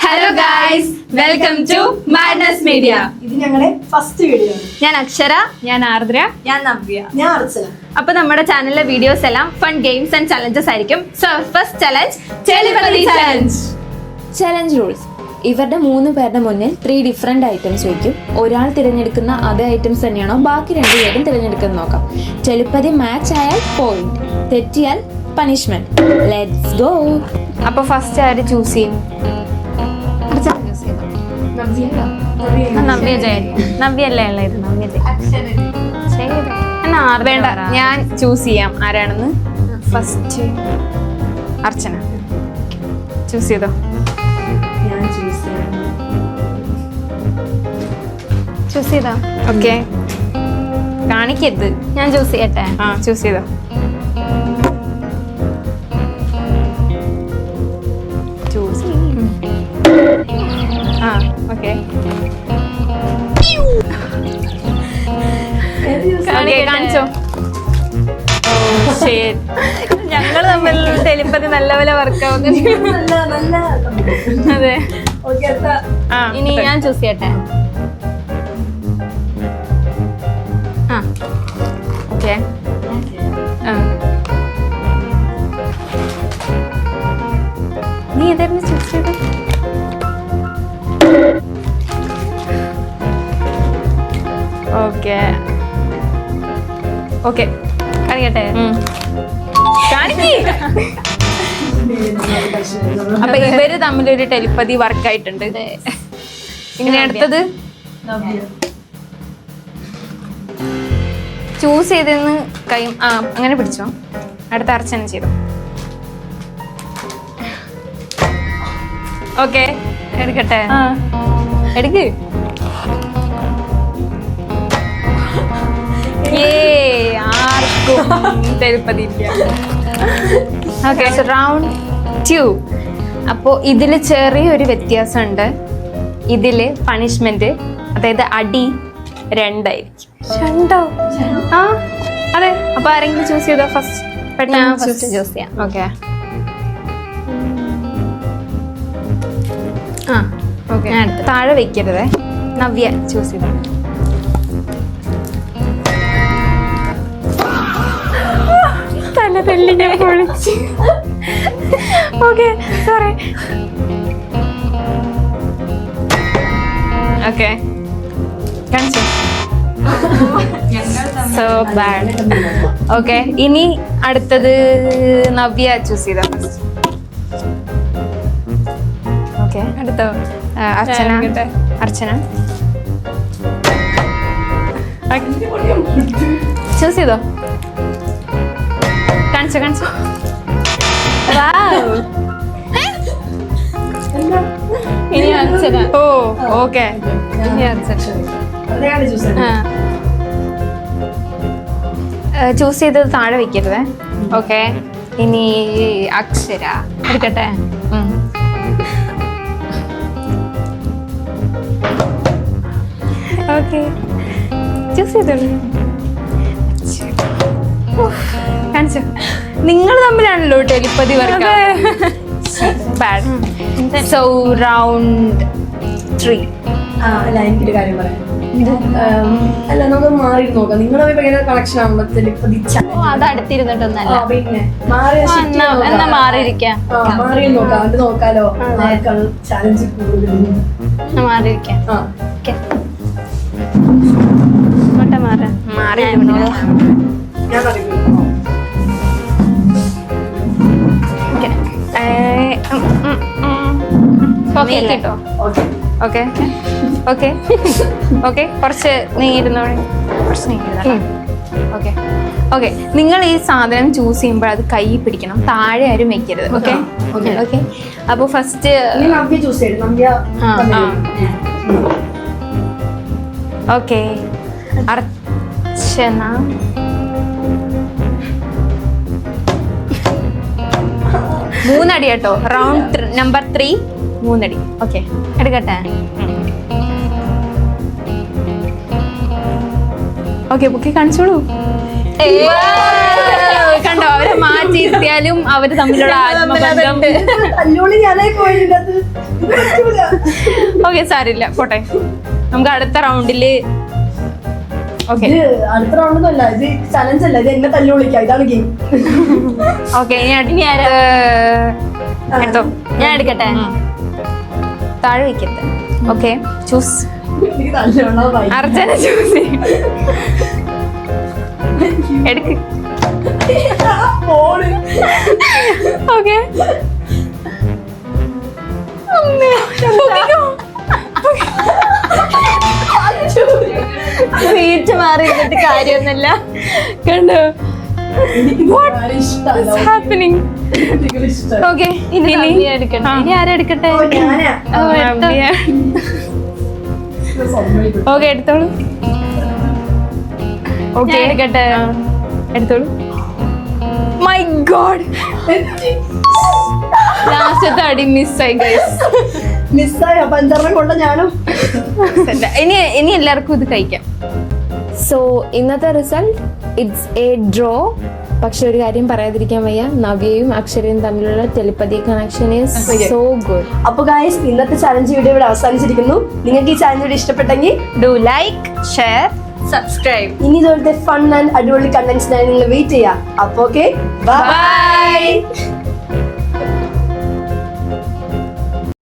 Hello guys, welcome to madness media. ഇത് ഞങ്ങളുടെ first video ആണ്. ഞാൻ അക്ഷര, ഞാൻ ആർദ്ര, ഞാൻ നവ്യ, ഞാൻ അർച്ചന. അപ്പൊ നമ്മുടെ ചാനലിലെ വീഡിയോസ് എല്ലാം ഫൺ ഗെയിംസ് ആൻഡ് ചലഞ്ചസ് ആയിരിക്കും. So first challenge, telepathy challenge. Challenge rules: ഇവരുടെ 3 പേരുടെ മുന്നിൽ 3 ഡിഫറെന്റ് ഐറ്റംസ് വയ്ക്കും. ഒരാൾ തിരഞ്ഞെടുക്കുന്ന അതേ ഐറ്റംസ് തന്നെയാണോ ബാക്കി 2 പേരും തിരഞ്ഞെടുക്കുന്നത് നോക്കാം. ടെലിപതി മാച്ച് ആയാൽ പോയിന്റ്, തെറ്റിയാൽ പണിഷ്മെന്റ്. Let's go. അപ്പൊ ഫസ്റ്റ് ആര് ചൂസ് ചെയ്യും? നവ്യ ജയൻ. നവ്യല്ലേ ഉള്ളത്? നവ്യ ജയൻ. വേണ്ട, ഞാൻ ചൂസ് ചെയ്യാം ആരാണെന്ന്. ഫസ്റ്റ് അർച്ചന ചൂസ് ചെയ്തോ. ഞാൻ ചൂസ് ചെയ്തോ? ഓക്കെ, കാണിക്കരുത്. ഞാൻ ചൂസ് ചെയ്യട്ടെ? ആ, ചൂസ് ചെയ്തോ. ചൂസ്. ആ, ഓക്കെ. കാണിച്ചോ. ഞങ്ങൾ തമ്മിൽ ടെലിപ്പതി നല്ലപോലെ വർക്കാവുന്നു. അതെ. ഇനി ഞാൻ ചൂസ് ചെയ്യട്ടെ? ആ, ഓക്കെ. നീ ഏതായിരുന്നു ചൂസ് ചെയ്തത്? ഓക്കെ ഓക്കെ, കാണിക്കട്ടെ? അപ്പൊ ഇവര് തമ്മിലൊരു ടെലിപ്പതി വർക്കായിട്ടുണ്ട്. ഇനി അടുത്തത് ചൂസ് ചെയ്തെന്ന് കൈ അങ്ങനെ പിടിച്ചോ. അടുത്ത അർച്ചന ചെയ്തോ. ഓക്കെ, എടുക്കട്ടെ? എടുക്ക്. ആർക്കും ടെലിപ്പതി ഇല്ല. Okay, round 2. അപ്പോ ഇതില് ചെറിയൊരു വ്യത്യാസമുണ്ട്. ഇതില് പണിഷ്മെന്റ്, അതായത് അടി 2 ആയിരിക്കും. 2? ആ, അതെ. അപ്പൊ ആരെങ്കിലും ചൂസ് ചെയ്തോ? ഫസ്റ്റ് പെട്ടെന്ന് ചൂസ് ചെയ്യാം. ഓക്കെ. ആ, ഓക്കെ. താഴെ വെക്കരുതേ. നവ്യ ചൂസ് ചെയ്തോ. തല തല്ലി ഞാൻ പൊളിച്ചു. Okay, sorry. ഓക്കെ, കാണിച്ചു. So bad. ഓക്കെ, ഇനി അടുത്തത് നവ്യ ചൂസ് ചെയ്ത. ഓക്കെ, അടുത്തോ? അർച്ചന. അർച്ചന ചൂസ് ചെയ്തോ. കാണിച്ചോ, കാണിച്ചോ. ഇനി അർച്ചന. ഓ, ഓക്കെ. ഇനി അർച്ചന ചൂസ് ചെയ്തത് താഴെ വെക്കരുതേ. ഓക്കെ, ഇനി അക്ഷര എടുക്കട്ടെ? ഓക്കെ, ചൂസ് ചെയ്തോളൂ. കാണിച്ചോ. നിങ്ങൾ തമ്മിലാണല്ലോ telepathy work. Bad. So round 3. അല്ല, എനിക്കൊരു കാര്യം പറയാം. അല്ല, നമുക്ക് മാറി നോക്കാം. നിങ്ങളെ ഭയങ്കര കണക്ഷൻ ആകുമ്പോ ടെലിപ്പതി അത് അടുത്തിരുന്നിട്ടൊന്നല്ല. പിന്നെ മാറി മാറിയിരിക്കാം. മാറി നോക്കാം. അത് നോക്കാലോ. ചാലഞ്ച് കൂടുതൽ മാറിയിരിക്കാം. ഓക്കെ, ഇങ്ങോട്ട് മാറി ഞാൻ പറയുന്നു. കേട്ടോ. ഓക്കെ ഓക്കെ ഓക്കെ, കുറച്ച് നീങ്ങിരുന്നോളെ. കുറച്ച് നീങ്ങിരുന്നോ. Okay okay. നിങ്ങൾ ഈ സാധനം ചൂസ് ചെയ്യുമ്പോൾ അത് കൈ പിടിക്കണം, താഴെ ആരും വെക്കരുത്. Okay okay. അപ്പൊ ഫസ്റ്റ് നവ്യ ചൂസ് ചെയ്തു. നവ്യ. ഓക്കെ, അർച്ചന. മൂന്നടി കേട്ടോ. റൗണ്ട് നമ്പർ 3, 3 അടി. ഓക്കെ, എടുക്കട്ടെ? ഓക്കെ, ബുക്കി കാണിച്ചോളൂ. കണ്ടോ, അവരെ മാറ്റിയിരുത്തിയാലും അവര് തമ്മിലുള്ള ആത്മബന്ധം. തല്ലോളി ഞാനായി പോയിട്ടുണ്ട്. ഓക്കെ സാരില്ല പോട്ടെ. നമുക്ക് അടുത്ത റൗണ്ടില് ഓക്കെ ഇത് അടുത്ത റൗണ്ടൊന്നുമല്ല, ഇത് ചലഞ്ച് അല്ല, ഇത് എന്നെ തല്ലു വിളിക്കാം, ഇതാണ് ഗെയിം. ഓക്കെ എടുത്തോ. ഞാൻ എടുക്കട്ടെ. താഴെ വയ്ക്കട്ടെ. Okay choose. എനിക്ക് തല്ലുണ്ടാവും. അർച്ചന ചൂസ് ചെയ്യും. എടുക്ക്. ഓക്കെ സീറ്റ് മാറി ഇരുന്നിട്ട് കാര്യമൊന്നുമില്ല. കണ്ടോ ഇഷ്ടമല്ല. ഹാപ്പനിങ്. ഓക്കെ ഇനി നവ്യ എടുക്കട്ടെ. ഇനി ആരും എടുക്കട്ടെ? ഓക്കെ എടുത്തോളൂ. ഓക്കെ എടുക്കട്ടെ. എടുത്തോളൂ. മൈ ഗോഡ്, ലാസ്റ്റത്തെ അടി മിസ്സായി ഗൈസ്. മിസ്സായ പഞ്ചാറെണ്ണം കൊണ്ട ഞാനും. ഇനി എല്ലാവർക്കും ഇത് കഴിക്കാം. സോ ഇന്നത്തെ റിസൾട്ട് ഇറ്റ്സ് എ ഡ്രോ. പക്ഷെ ഒരു കാര്യം പറയാതിരിക്കാൻ വയ്യ, നവ്യയും അക്ഷരയും തമ്മിലുള്ള telepathy connection is so good. അപ്പൊ ഗായ്സ്, ഇന്നത്തെ ചലഞ്ച് വീഡിയോ ഇവിടെ അവസാനിച്ചിരിക്കുന്നു. നിങ്ങൾക്ക് ഈ ചലഞ്ച് വീഡിയോ ഇഷ്ടപ്പെട്ടെങ്കിൽ ഡു ലൈക്ക്, ഷെയർ, സബ്സ്ക്രൈബ്. ഇനി ഇതുപോലത്തെ ഫൺ ആൻഡ് അടിപൊളി കണ്ടന്റ്സിനായി നിങ്ങൾ വെയിറ്റ് ചെയ്യാം. അപ്പൊ ഓക്കെ, ബൈ.